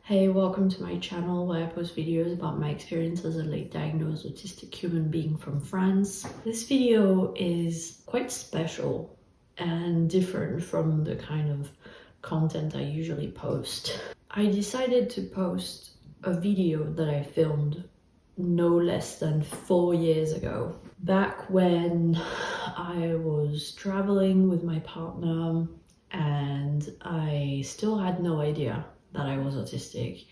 Hey, welcome to my channel where I post videos about my experience as a late diagnosed autistic human being from France. This video is quite special and different from the kind of content I usually post. I decided to post a video that I filmed no less than 4 years ago, back when I was traveling with my partner and I still had no idea that I was autistic.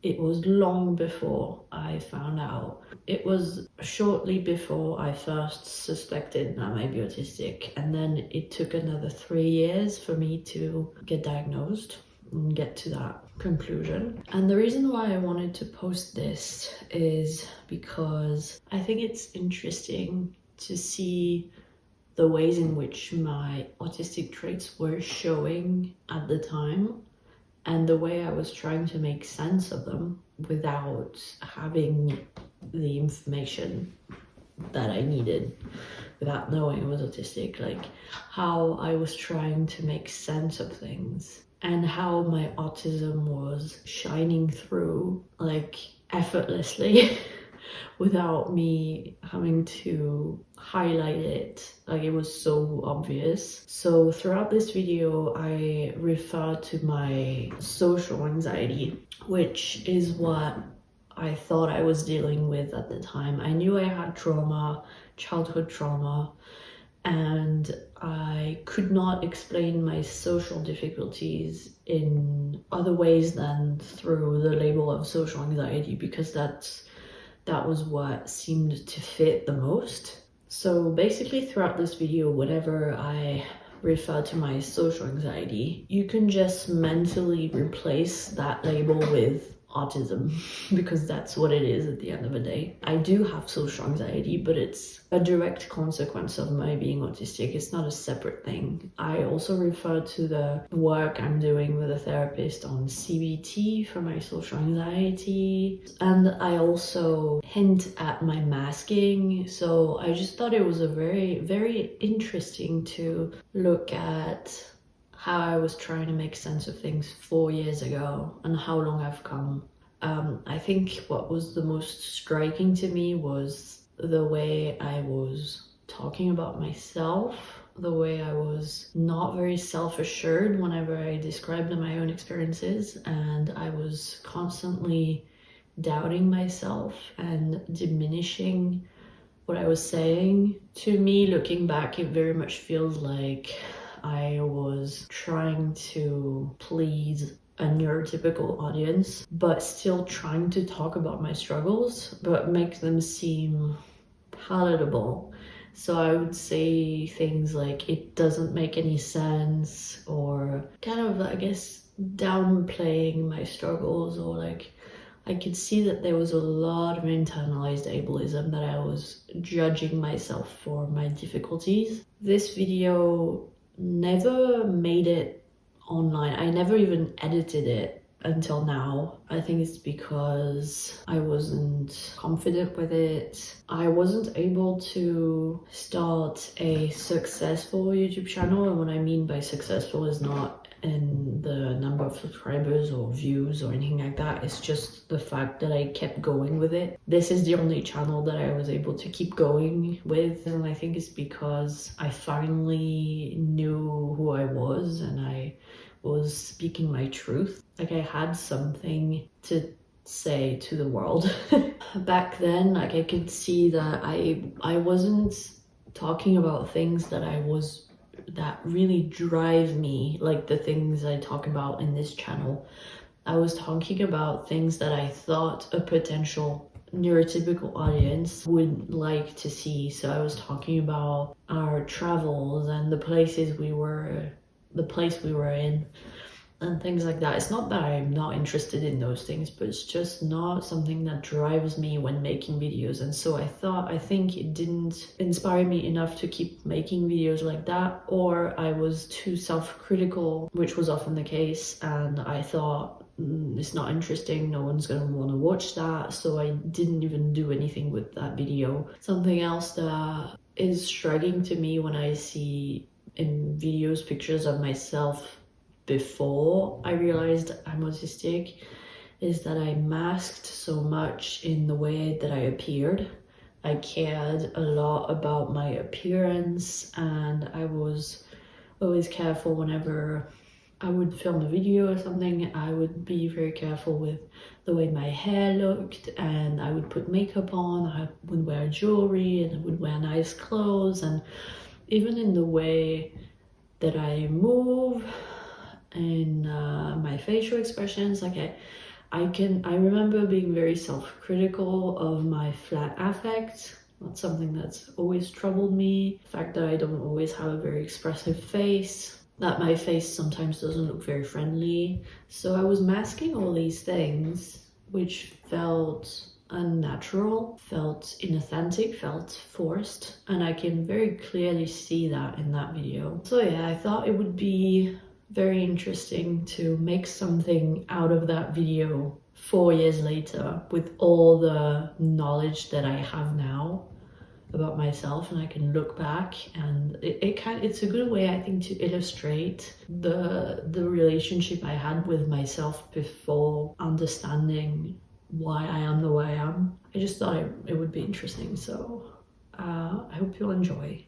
It was long before I found out. It was shortly before I first suspected that I might be autistic, and then it took another 3 years for me to get diagnosed and get to that conclusion. And the reason why I wanted to post this is because I think it's interesting to see the ways in which my autistic traits were showing at the time and the way I was trying to make sense of them without having the information that I needed, without knowing I was autistic, like how I was trying to make sense of things and how my autism was shining through like effortlessly without me having to highlight it. Like, it was so obvious. So throughout this video I refer to my social anxiety, which is what I thought I was dealing with at the time. I knew I had trauma, childhood trauma, and I could not explain my social difficulties in other ways than through the label of social anxiety, because that was what seemed to fit the most. So basically throughout this video, whenever I refer to my social anxiety, you can just mentally replace that label with autism, because that's what it is at the end of the day. I do have social anxiety, but it's a direct consequence of my being autistic. It's not a separate thing. I also refer to the work I'm doing with a therapist on CBT for my social anxiety, and I also hint at my masking. So I just thought it was a very interesting to look at how I was trying to make sense of things 4 years ago and how long I've come. I think what was the most striking to me was the way I was talking about myself, the way I was not very self-assured whenever I described my own experiences, and I was constantly doubting myself and diminishing what I was saying. To me, looking back, it very much feels like I was trying to please a neurotypical audience, but still trying to talk about my struggles, but make them seem palatable. So I would say things like, it doesn't make any sense, or kind of, I guess, downplaying my struggles, or like, I could see that there was a lot of internalized ableism, that I was judging myself for my difficulties. This video never made it online. I never even edited it until now. I think it's because I wasn't confident with it. I wasn't able to start a successful YouTube channel, and what I mean by successful is not in the number of subscribers or views or anything like that. It's just the fact that I kept going with it. This is the only channel that I was able to keep going with, and I think it's because I finally knew who I was and I was speaking my truth. Like, I had something to say to the world. Back then, like, I could see that I wasn't talking about things that really drive me, like the things I talk about in this channel. I was talking about things that I thought a potential neurotypical audience would like to see. So I was talking about our travels and the place we were in, and things like that. It's not that I'm not interested in those things, but it's just not something that drives me when making videos. And so I think it didn't inspire me enough to keep making videos like that, or I was too self-critical, which was often the case, and I thought, it's not interesting, no one's gonna want to watch that, so I didn't even do anything with that video. Something else that is striking to me when I see in videos pictures of myself before I realized I'm autistic is that I masked so much in the way that I appeared. I cared a lot about my appearance, and I was always careful whenever I would film a video or something. I would be very careful with the way my hair looked, and I would put makeup on, I would wear jewelry, and I would wear nice clothes, and even in the way that I move and my facial expressions, like I remember being very self-critical of my flat affect. That's something that's always troubled me. The fact that I don't always have a very expressive face, that my face sometimes doesn't look very friendly. So I was masking all these things, which felt unnatural, felt inauthentic, felt forced, and I can very clearly see that in that video. So yeah, I thought it would be very interesting to make something out of that video 4 years later with all the knowledge that I have now about myself, and I can look back, and it's a good way, I think, to illustrate the relationship I had with myself before understanding why I am the way I am. I just thought it would be interesting, so I hope you'll enjoy.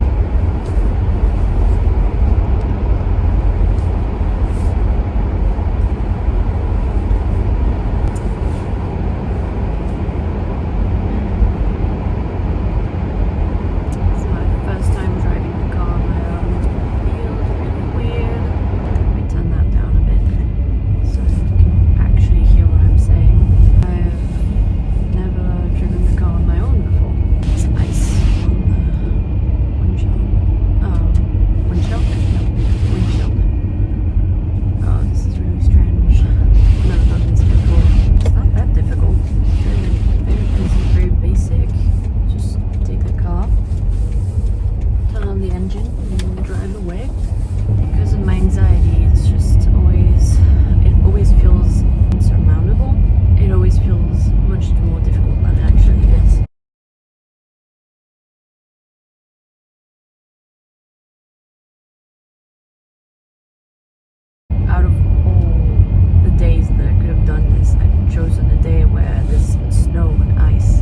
Out of all the days that I could have done this, I've chosen a day where there's snow and ice,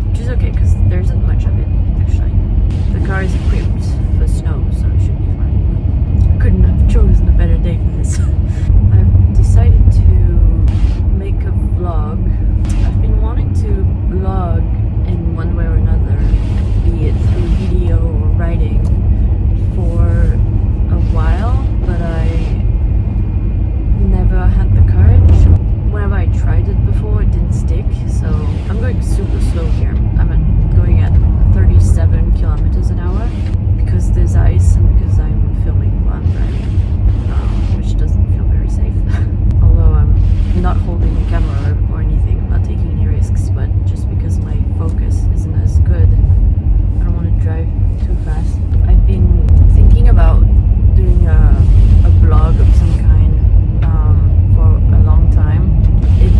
which is okay because there isn't much of it actually. The car is equipped for snow, so it should be fine. I couldn't have chosen a better day for this. I've decided to make a vlog. I've been wanting to vlog in one way or another, be it through video or writing, for a while, but I never had the courage. Whenever I tried it before, it didn't stick, so I'm going super slow here. I'm going at 37 kilometers an hour because there's ice and because I'm filming while I'm driving, which doesn't feel very safe. Although I'm not holding the camera or anything, I'm not taking any risks, but just because my focus isn't as good, I don't want to drive too fast. I've been thinking about doing a blog of some kind for a long time. It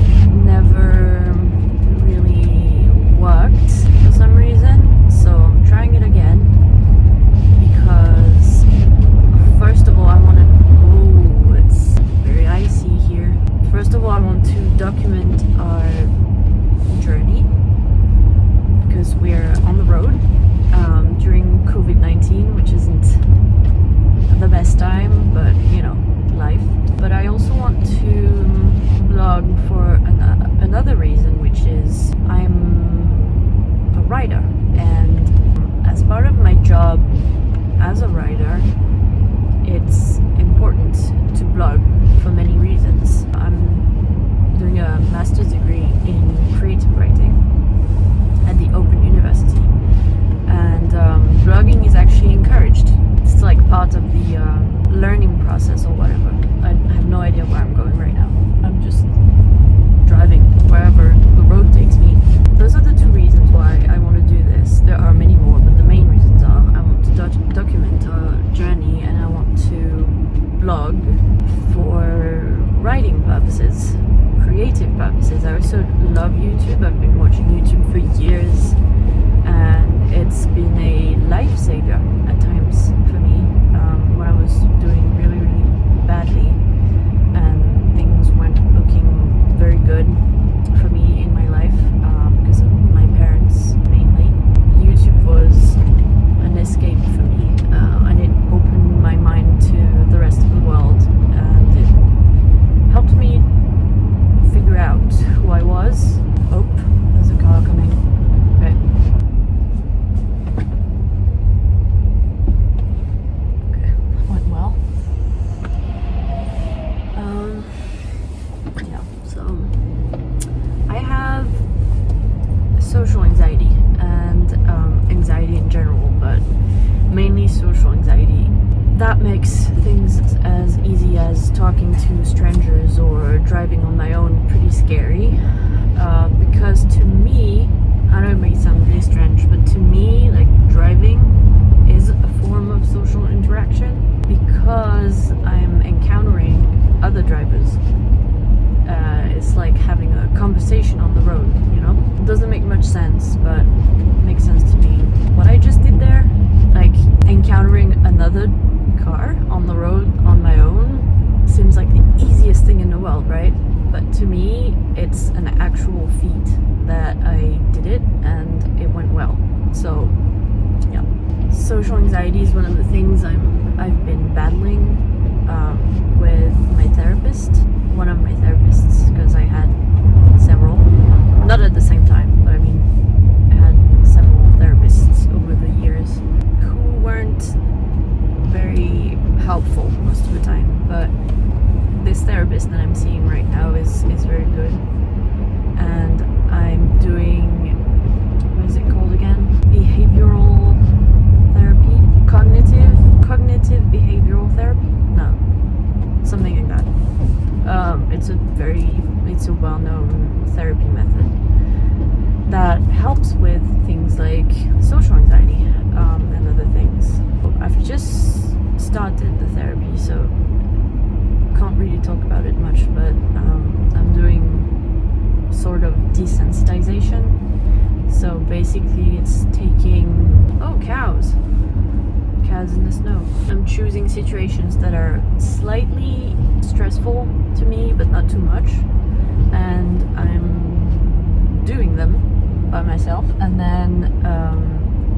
never really worked for some reason, so I'm trying it again because first of all I want to, oh, it's very icy here. First of all, I want to document our journey because we're on the road during COVID-19, which isn't the best time, but you know, life. But I also want to blog for another reason, which is I'm a writer, and as part of my job as a writer, it's important to blog for many reasons. I'm doing a master's degree in creative writing at the Open University, and blogging is actually encouraged. It's like part of the learning process or whatever. I have no idea where I'm going right now. I'm just driving wherever the road takes me. Those are the two reasons why I want to do this. There are many more, but the main reasons are I want to document our journey, and I want to blog for writing purposes, creative purposes. I also love YouTube. I've been watching YouTube for years, and it's been a lifesaver at times for me when I was doing really, really badly and things weren't looking very good for me in my life because of my parents mainly. YouTube was an escape for me, and it opened my mind to the rest of the world, and it helped me figure out who I was. Oh, there's a car coming. Okay. Okay, that went well. Yeah, so I have social anxiety and anxiety in general, but mainly social anxiety. That makes things as easy as talking to strangers or driving on my own pretty scary, because to me, I know it may sound really strange, but to me, like, driving is a form of social interaction because I'm encountering other drivers. It's like having a conversation on the road, you know? It doesn't make much sense, but it makes sense to me. What I just did there, like encountering another car on the road on my own, seems like the easiest thing in the world, right? But to me, it's an actual feat that I did it and it went well. So, yeah. Social anxiety is one of the things I've been battling with my therapist. One of my therapists, because I had several, not at the same time, but I mean, I had several therapists over the years who weren't very helpful most of the time, but this therapist that I'm seeing right now is very good, and I'm doing, what is it called again? Behavioral therapy? Cognitive behavioral therapy? No, something like that. It's a well-known therapy method that helps with things like social anxiety and other things. I've just started the therapy, so can't really talk about it much, but I'm doing sort of desensitization. So basically it's taking, cows in the snow. I'm choosing situations that are slightly stressful to me, but not too much, and I'm doing them by myself, and then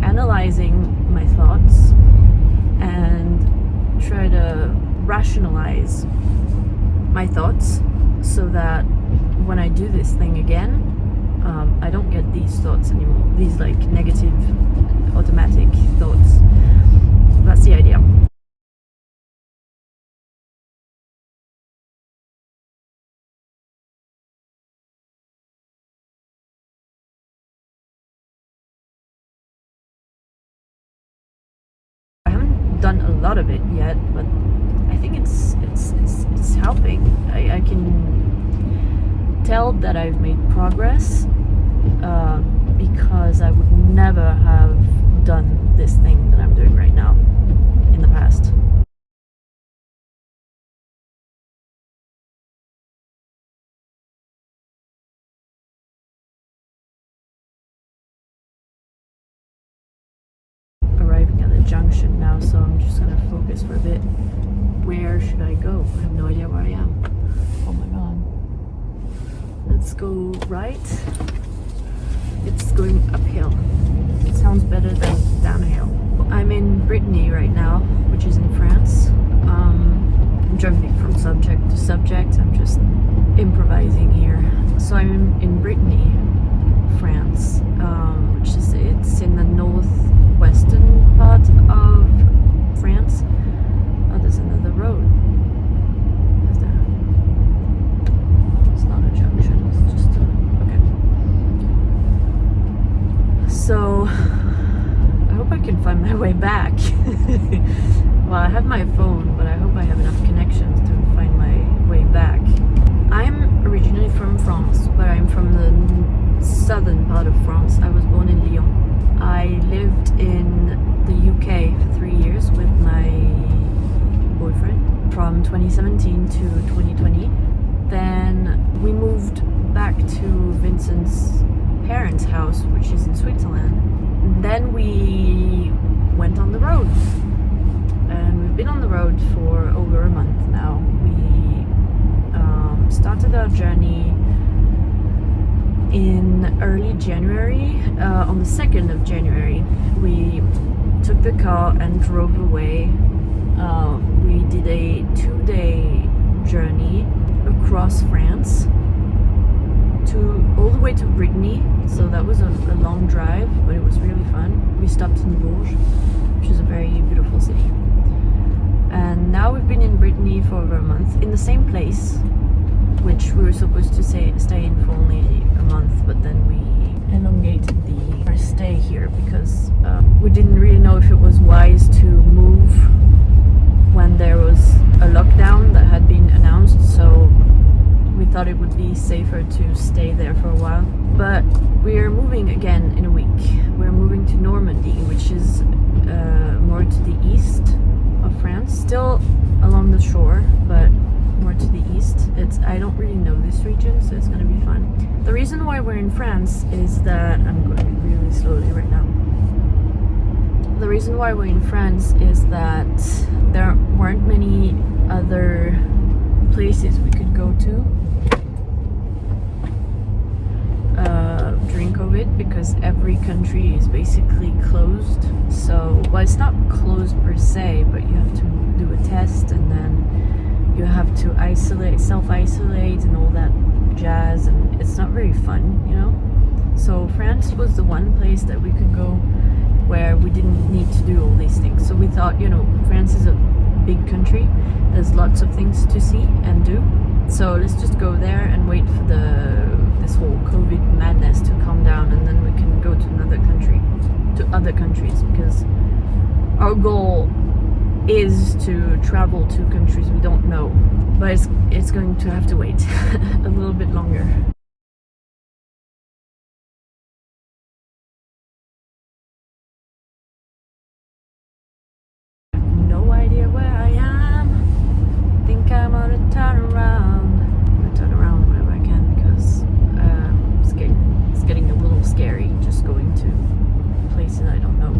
analyzing my thoughts and try to rationalize my thoughts so that when I do this thing again, I don't get these thoughts anymore, these like negative automatic thoughts. That's the idea. I haven't done a lot of it yet, but I think it's helping. I can tell that I've made progress because I would never have done this thing that I'm doing right now in the past. Arriving at the junction now, so I'm just gonna focus for a bit. Where should I go? I have no idea where I am. Oh my god. Let's go right. It's going uphill. It sounds better than downhill. I'm in Brittany right now, which is in France. I'm jumping from subject to subject. I'm just improvising here. So I'm in Brittany, France, which is, it's in the northwestern part of France. Oh, there's another road. Where's that? It's not a junction, it's just a, okay. So, I hope I can find my way back. Well, I have my phone, but I hope I have enough connections to find my way back. I'm originally from France, but I'm from the southern part of France. I was born in Lyon. I lived in the UK for 3 years with my boyfriend from 2017 to 2020. Then we moved back to Vincent's parents' house, which is in Switzerland. Then we went on the road, and we've been on the road for over a month now. We started our journey in early January, on the 2nd of January, we took the car and drove away. We did a 2-day journey across France all the way to Brittany. So that was a long drive, but it was really fun. We stopped in Bourges, which is a very beautiful city. And now we've been in Brittany for over a month, in the same place, which we were supposed to stay in for only a month, but then we elongated our stay here because we didn't really know if it was wise to move when there was a lockdown that had been announced, so we thought it would be safer to stay there for a while. But we're moving again in a week. We're moving to Normandy, which is more to the east of France, still along the shore, but more to the east. I don't really know this region, so it's gonna be fun. The reason why we're in France is that I'm going really slowly right now. The reason why we're in France is that there weren't many other places we could go to during COVID, because every country is basically closed. So, well, it's not closed per se, but you have to do a test and then you have to self-isolate and all that jazz, and it's not very fun, you know? So France was the one place that we could go where we didn't need to do all these things. So we thought, you know, France is a big country, there's lots of things to see and do, so let's just go there and wait for this whole COVID madness to calm down, and then we can go to other countries, because our goal is to travel to countries we don't know, but it's going to have to wait a little bit longer. No idea where I am. Think I'm on a turnaround. I'm gonna turn around whenever I can, because it's getting a little scary just going to places I don't know.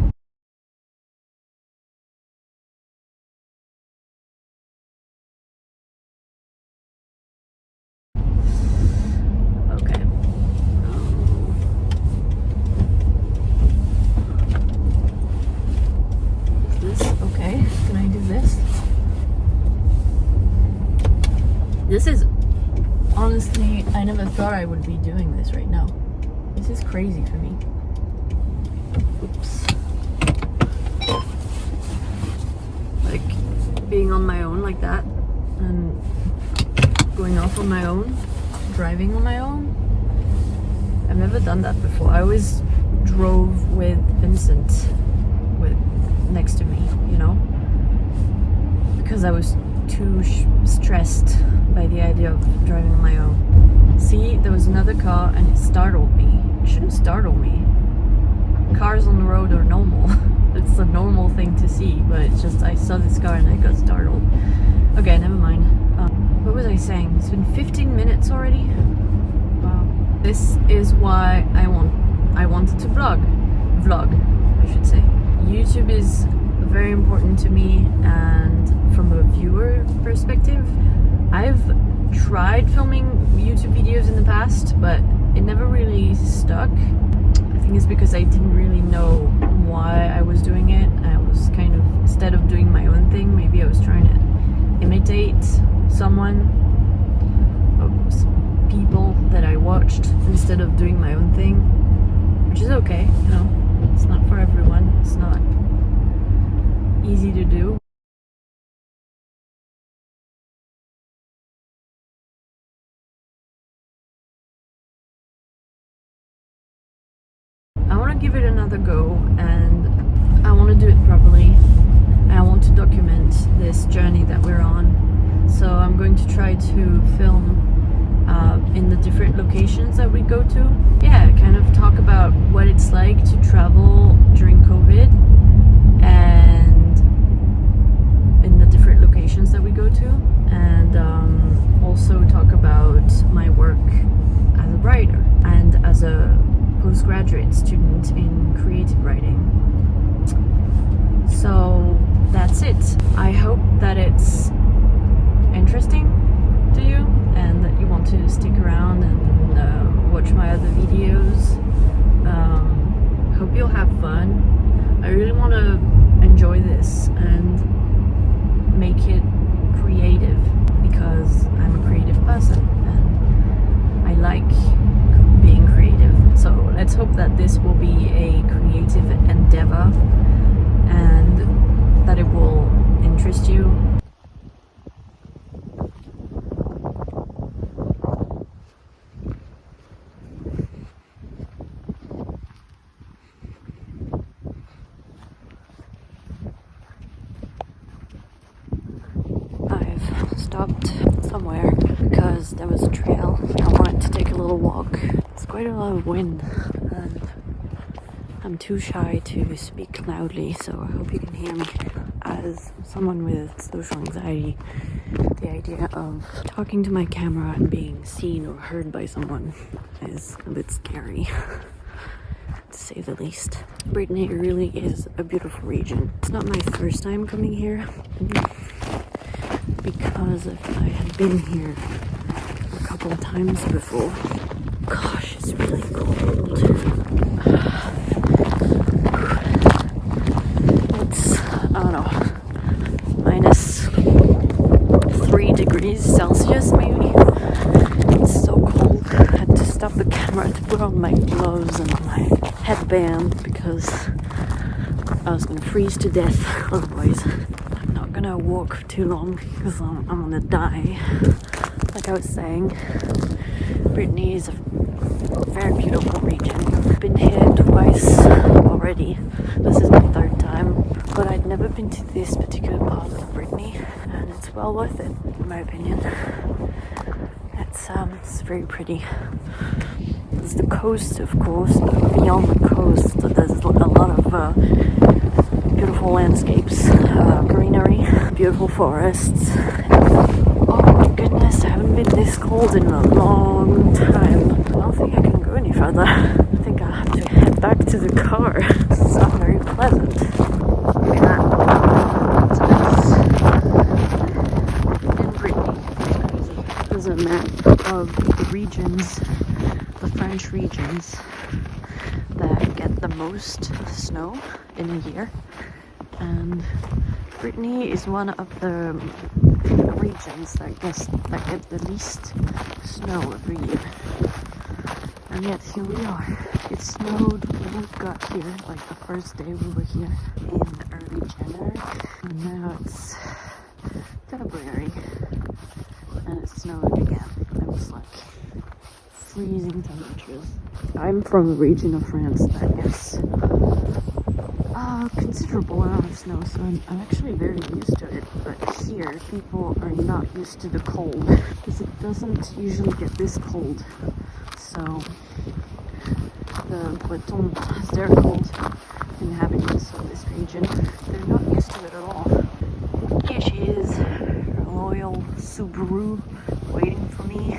This is, honestly, I never thought I would be doing this right now. This is crazy for me. Oops. Like, being on my own like that, and going off on my own, driving on my own. I've never done that before. I always drove with Vincent next to me, you know? Because I was too stressed by the idea of driving on my own. See, there was another car and it startled me. It shouldn't startle me. Cars on the road are normal. It's a normal thing to see, but it's just I saw this car and I got startled. Okay, never mind. What was I saying? It's been 15 minutes already. Wow. This is why I wanted to vlog, I should say. YouTube is very important to me, and from a viewer perspective, I've tried filming YouTube videos in the past, but it never really stuck. I think it's because I didn't really know why I was doing it. I was kind of, instead of doing my own thing, maybe I was trying to imitate someone or people that I watched instead of doing my own thing, which is okay, you know. It's not for everyone. It's not easy to do. I want to give it another go, and I want to do it properly. I want to document this journey that we're on. So I'm going to try to film in the different locations that we go to. Yeah, kind of talk about what it's like to travel during COVID and in the different locations that we go to, and also talk about my work as a writer and as a postgraduate student in creative writing. So that's it. I hope that it's interesting to you and that you want to stick around and watch my other videos. hope you'll have fun. I really want to enjoy this and make it creative because I'm a creative person and I like being creative. So let's hope that this will be a creative endeavor and that it will interest you. I've stopped somewhere because there was a trail. I wanted to take a little walk. It's quite a lot of wind and I'm too shy to speak loudly, so I hope you can hear me. As someone with social anxiety, the idea of talking to my camera and being seen or heard by someone is a bit scary, to say the least. Brittany really is a beautiful region. It's not my first time coming here, because if I had been here a couple of times before. Gosh, it's really cold. It's, I don't know, minus 3 degrees Celsius maybe. It's so cold. I had to stop the camera to put on my gloves and my headband because I was gonna freeze to death otherwise. I'm not gonna walk too long because I'm gonna die. Like I was saying, Brittany is a very beautiful region. I've been here twice already. This is my 3rd time, but I'd never been to this particular part of Brittany, and it's well worth it, in my opinion. It's very pretty. There's the coast, of course, but beyond the coast, there's a lot of beautiful landscapes, greenery, beautiful forests. Oh my goodness, I haven't been this cold in a long time. I don't think I can go any further. I think I'll have to head back to the car. It's not very pleasant. Look at that. It's nice. In Brittany, there's a map of the regions, the French regions, that get the most snow in a year. And Brittany is one of the regions that get the least snow every year. And yet here we are. It snowed when we got here, like the first day we were here in early January. And now it's February and it's snowing again. It was like freezing temperatures. I'm from a region of France that gets a considerable amount of snow, so I'm actually very used to it. But here, people are not used to the cold because it doesn't usually get this cold. So the Bretons, they're cold inhabitants of this region. They're not used to it at all. Here she is, her loyal Subaru, waiting for me.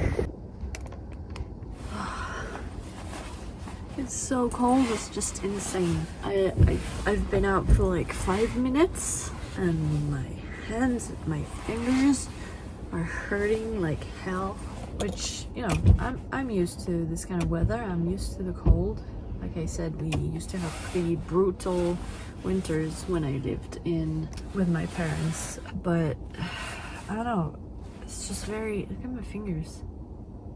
It's so cold, it's just insane. I've been out for like 5 minutes and my hands, my fingers are hurting like hell, which, you know, I'm used to this kind of weather. I'm used to the cold. Like I said, we used to have pretty brutal winters when I lived with my parents, but I don't know, it's just very, look at my fingers.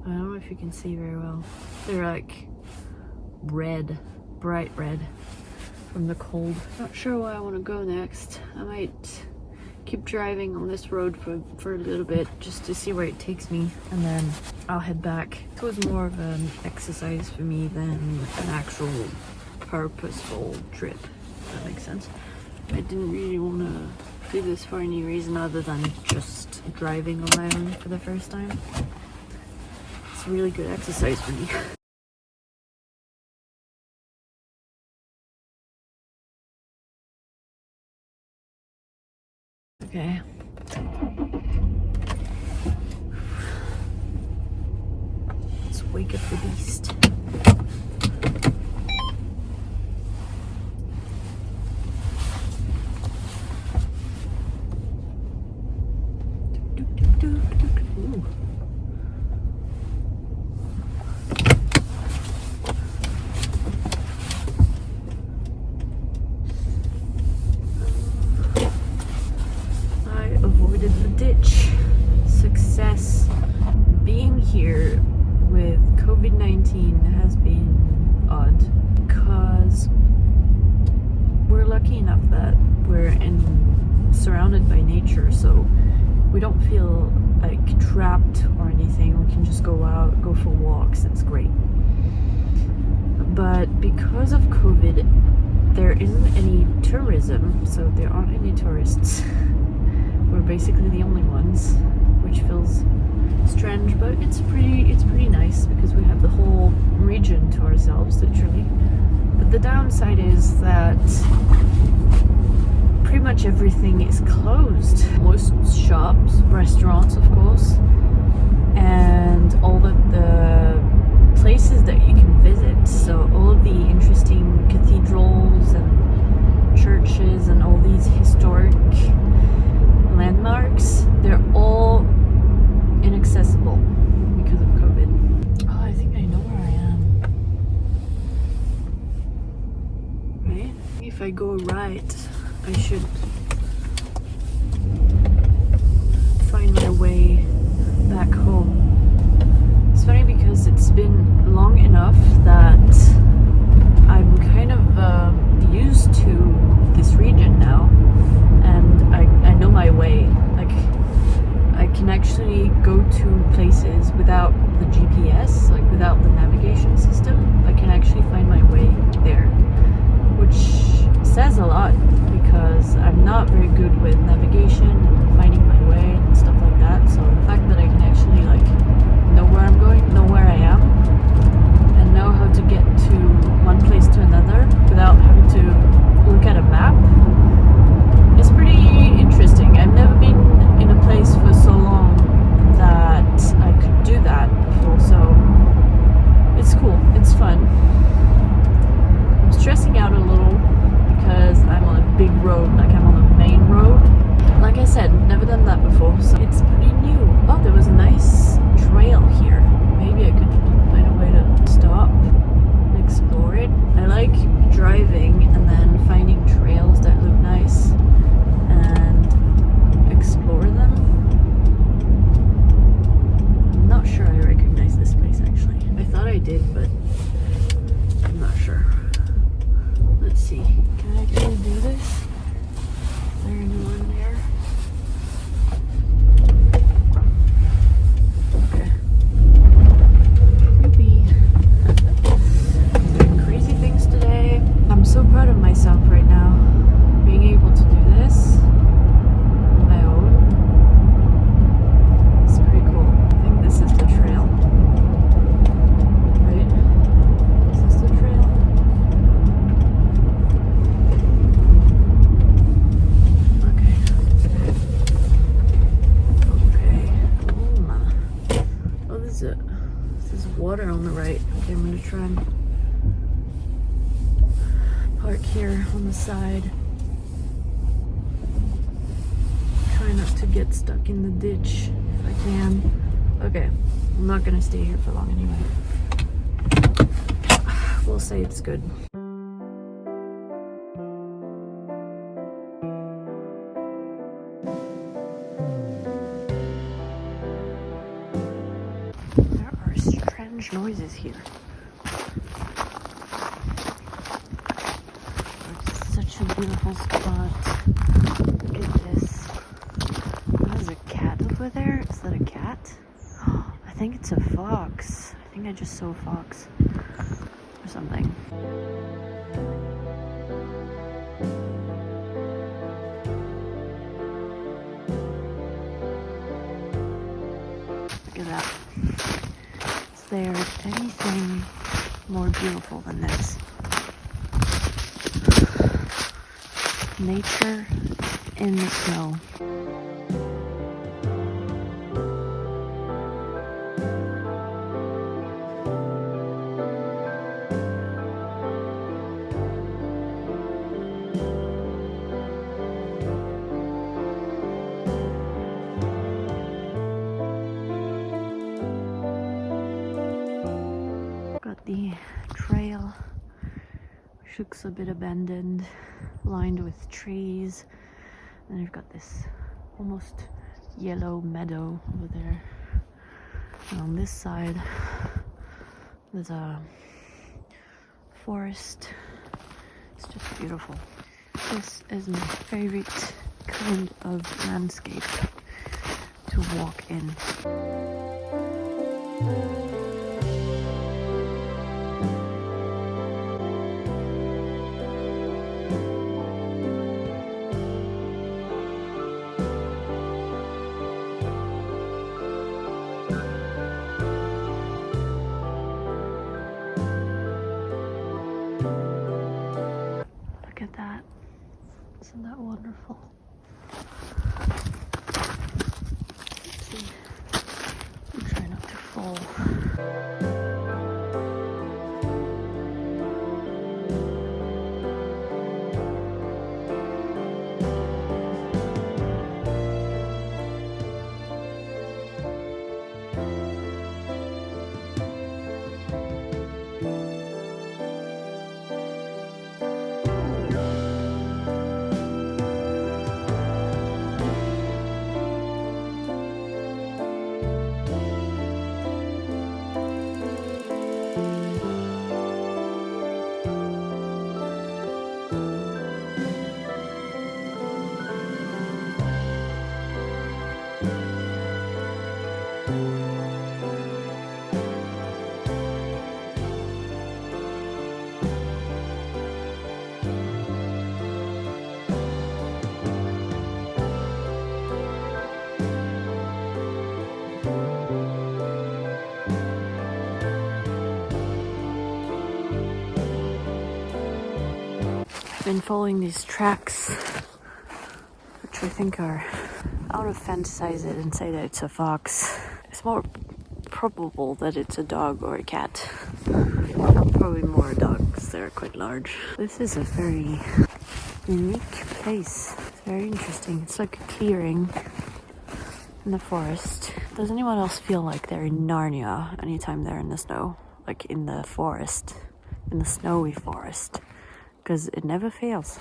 I don't know if you can see very well. They're like red, bright red from the cold. Not sure where I want to go next. I might keep driving on this road for a little bit just to see where it takes me, and then I'll head back. It was more of an exercise for me than an actual purposeful trip, if that makes sense. I didn't really want to do this for any reason other than just driving on my own for the first time. It's a really good exercise for me. Okay. Let's wake up the beast. Ooh. because we're lucky enough that we're surrounded by nature, so we don't feel like trapped or anything. We can just go out, go for walks. It's great. But because of COVID, there isn't any tourism, so there aren't any tourists. We're basically the only ones, which feels strange, but it's pretty nice because we have the whole region to ourselves, literally. But the downside is that pretty much everything is closed. Most shops, restaurants, of course, and all of the places that you can visit. So all of the interesting cathedrals and churches and all these historic landmarks, they're all inaccessible because of COVID. Oh, I think I know where I am. Right? If I go right, I should find my way back home. It's funny because it's been long enough that I'm kind of used to this region now, and I know my way. Like, I can actually go to places without the GPS, like without the navigation system. I can actually find my way there, which says a lot because I'm not very good with navigation and finding my way and stuff like that. So the fact that I can actually like know where I'm going, know where I am, and know how to get to one place to another without having to look at a map is pretty interesting. I've never been in a place for so long that I could do that before, so it's cool, it's fun. I'm stressing out a little because I'm on a big road, like I'm on a main road. Like I said, never done that before, so it's pretty new. Oh, there was a nice trail here. Maybe I could find a way to stop and explore it. I like driving and then finding trails that look nice and explore them. I'm not sure I recognize this place actually. I thought I did, but I'm not sure. Let's see. Can I actually do this? Is there anyone there? Okay. Maybe. Doing crazy things today. I'm so proud of myself right now. Being able to do this on my own. It's pretty cool. I think this is the trail. Right? Is this the trail? There's water on the right. Okay, I'm gonna try and park here on the side. Try not to get stuck in the ditch if I can. Okay, I'm not gonna stay here for long anyway. We'll say it's good. Noises here. It's such a beautiful spot. Look at this. There's a cat over there. Is that a cat? I think it's a fox. I think I just saw a fox or something. Look at that. There anything more beautiful than this? Nature in the snow. The trail, which looks a bit abandoned, lined with trees, and we've got this almost yellow meadow over there, and on this side there's a forest It's just beautiful. This is my favorite kind of landscape to walk in. Look at that. Isn't that wonderful? Oopsie. I'm trying not to fall. Been following these tracks, which I think are, I want to fantasize it and say that it's a fox. It's more probable that it's a dog or a cat. Probably more a dog because they're quite large. This is a very unique place. It's very interesting. It's like a clearing in the forest. Does anyone else feel like they're in Narnia anytime they're in the snow? Like in the forest, in the snowy forest? Because it never fails.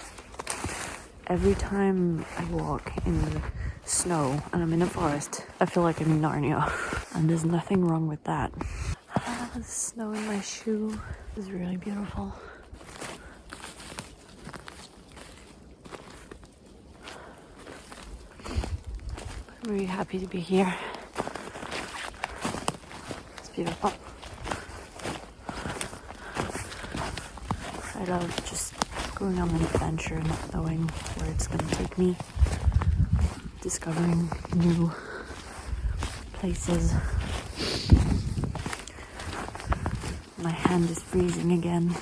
Every time I walk in the snow and I'm in a forest, I feel like I'm in Narnia. And there's nothing wrong with that. The snow in my shoe is really beautiful. I'm really happy to be here. It's beautiful. I love just going on an adventure, not knowing where it's going to take me, discovering new places. My hand is freezing again.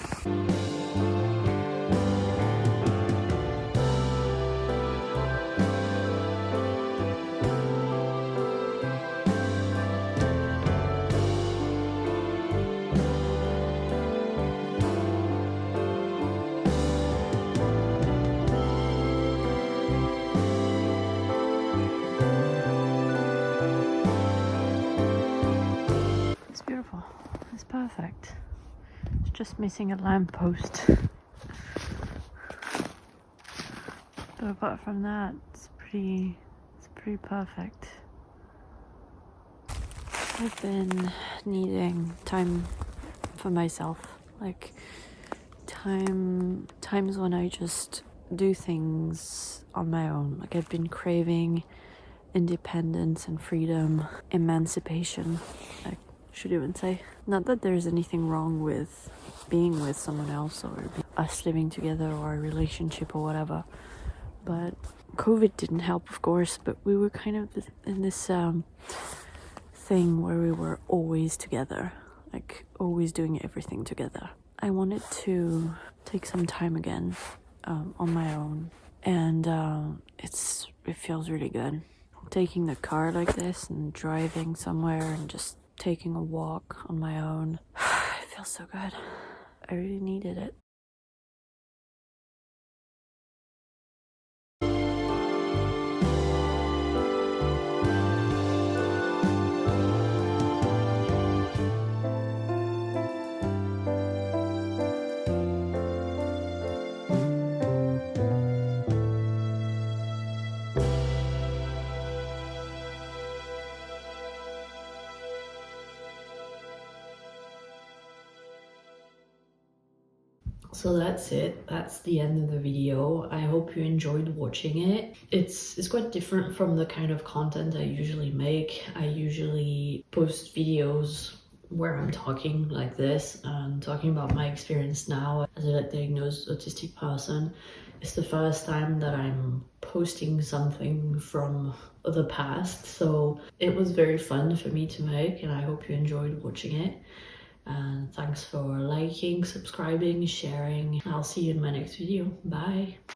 It's beautiful. It's perfect. It's just missing a lamppost. But apart from that, it's pretty perfect. I've been needing time for myself. Like times when I just do things on my own. Like I've been craving independence and freedom, emancipation, I should even say. Not that there's anything wrong with being with someone else or us living together or a relationship or whatever, but COVID didn't help, of course. But we were kind of in this thing where we were always together, like always doing everything together. I wanted to take some time again on my own, and it feels really good. Taking the car like this and driving somewhere and just taking a walk on my own. It feels so good. I really needed it. So that's it. That's the end of the video. I hope you enjoyed watching it. It's quite different from the kind of content I usually make. I usually post videos where I'm talking like this and talking about my experience now as a diagnosed autistic person. It's the first time that I'm posting something from the past, so it was very fun for me to make, and I hope you enjoyed watching it. And thanks for liking, subscribing, sharing. I'll see you in my next video. Bye.